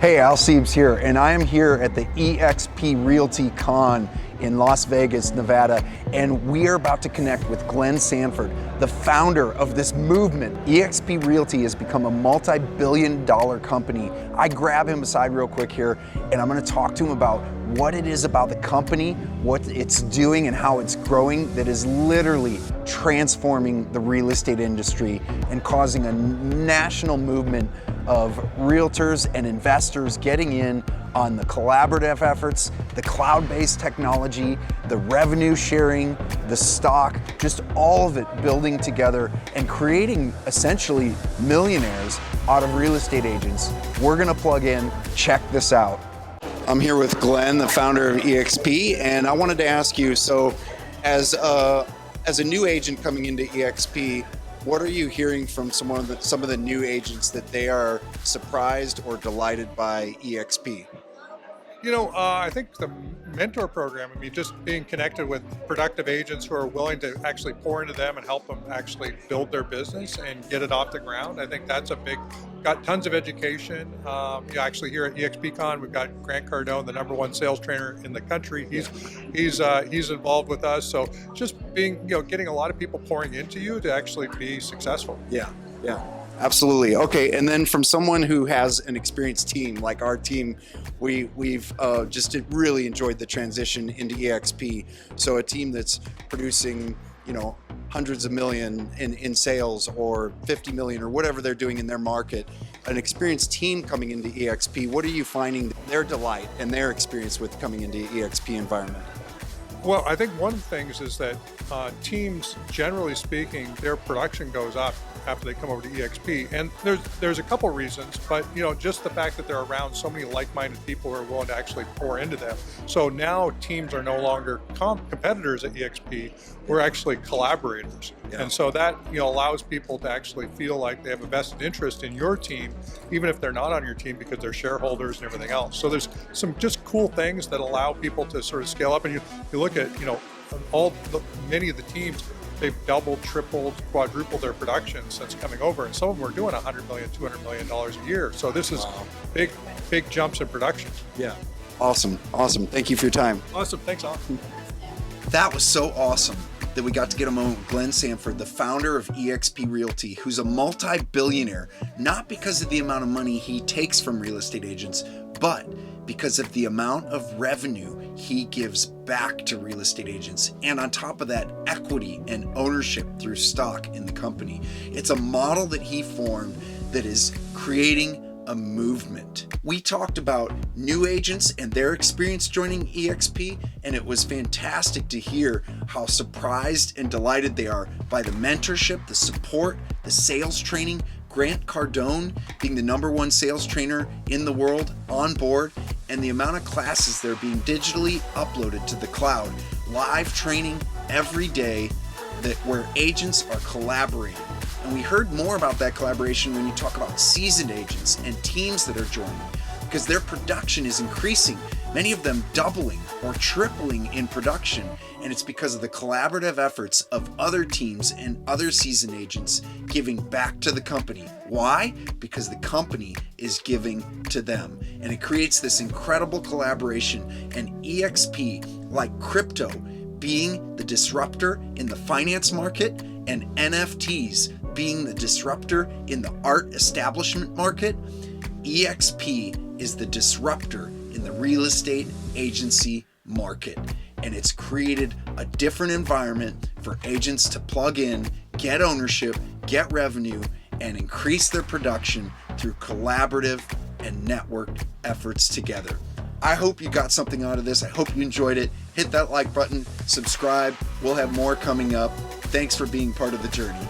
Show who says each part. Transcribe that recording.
Speaker 1: Hey, Al Siebes here, and I am here at the eXP Realty Con in Las Vegas, Nevada, and we are about to connect with Glenn Sanford, the founder of this movement. eXP Realty has become a multi-billion-dollar company. I grab him aside real quick here, and I'm gonna talk to him about what it is about the company, what it's doing, and how it's growing that is literally transforming the real estate industry and causing a national movement of realtors and investors getting in on the collaborative efforts, the cloud-based technology, the revenue sharing, the stock, just all of it building together and creating essentially millionaires out of real estate agents. We're gonna plug in, check this out. I'm here with Glenn, the founder of eXP, and I wanted to ask you, so as a new agent coming into eXP, what are you hearing from some of the new agents that they are surprised or delighted by eXP?
Speaker 2: I think the mentor program, just being connected with productive agents who are willing to actually pour into them and help them actually build their business and get it off the ground. I think that's got tons of education. Actually here at eXPCon, we've got Grant Cardone, the #1 sales trainer in the country. He's involved with us. So just getting a lot of people pouring into you to actually be successful.
Speaker 1: Yeah. Absolutely. Okay, and then from someone who has an experienced team like our team, we've just really enjoyed the transition into eXP. So a team that's producing, hundreds of million in sales or 50 million or whatever they're doing in their market. An experienced team coming into eXP, what are you finding their delight and their experience with coming into eXP environment?
Speaker 2: Well, I think one of the things is that teams, generally speaking, their production goes up after they come over to eXP. And there's a couple reasons, but just the fact that they're around so many like-minded people who are willing to actually pour into them. So now teams are no longer competitors at eXP, we're actually collaborators. Yeah. And so that allows people to actually feel like they have a vested interest in your team, even if they're not on your team because they're shareholders and everything else. So there's some just cool things that allow people to sort of scale up. And you look at, many of the teams, they've doubled, tripled, quadrupled their production since coming over, and some of them are doing $100 million, $200 million a year. So this is big jumps in production.
Speaker 1: Yeah, awesome. Thank you for your time.
Speaker 2: Awesome, thanks, Al.
Speaker 1: That was so awesome that we got to get a moment with Glenn Sanford, the founder of eXP Realty, who's a multi-billionaire, not because of the amount of money he takes from real estate agents, but because of the amount of revenue he gives back to real estate agents. And on top of that, equity and ownership through stock in the company. It's a model that he formed that is creating a movement. We talked about new agents and their experience joining eXP, and it was fantastic to hear how surprised and delighted they are by the mentorship, the support, the sales training. Grant Cardone being the #1 sales trainer in the world on board, and the amount of classes that are being digitally uploaded to the cloud, live training every day where agents are collaborating. And we heard more about that collaboration when you talk about seasoned agents and teams that are joining, because their production is increasing, many of them doubling or tripling in production. And it's because of the collaborative efforts of other teams and other seasoned agents giving back to the company. Why? Because the company is giving to them. And it creates this incredible collaboration. And eXP, like crypto, being the disruptor in the finance market, and NFTs being the disruptor in the art establishment market, eXP is the disruptor in the real estate agency market. And it's created a different environment for agents to plug in, get ownership, get revenue, and increase their production through collaborative and networked efforts together. I hope you got something out of this. I hope you enjoyed it. Hit that like button, subscribe. We'll have more coming up. Thanks for being part of the journey.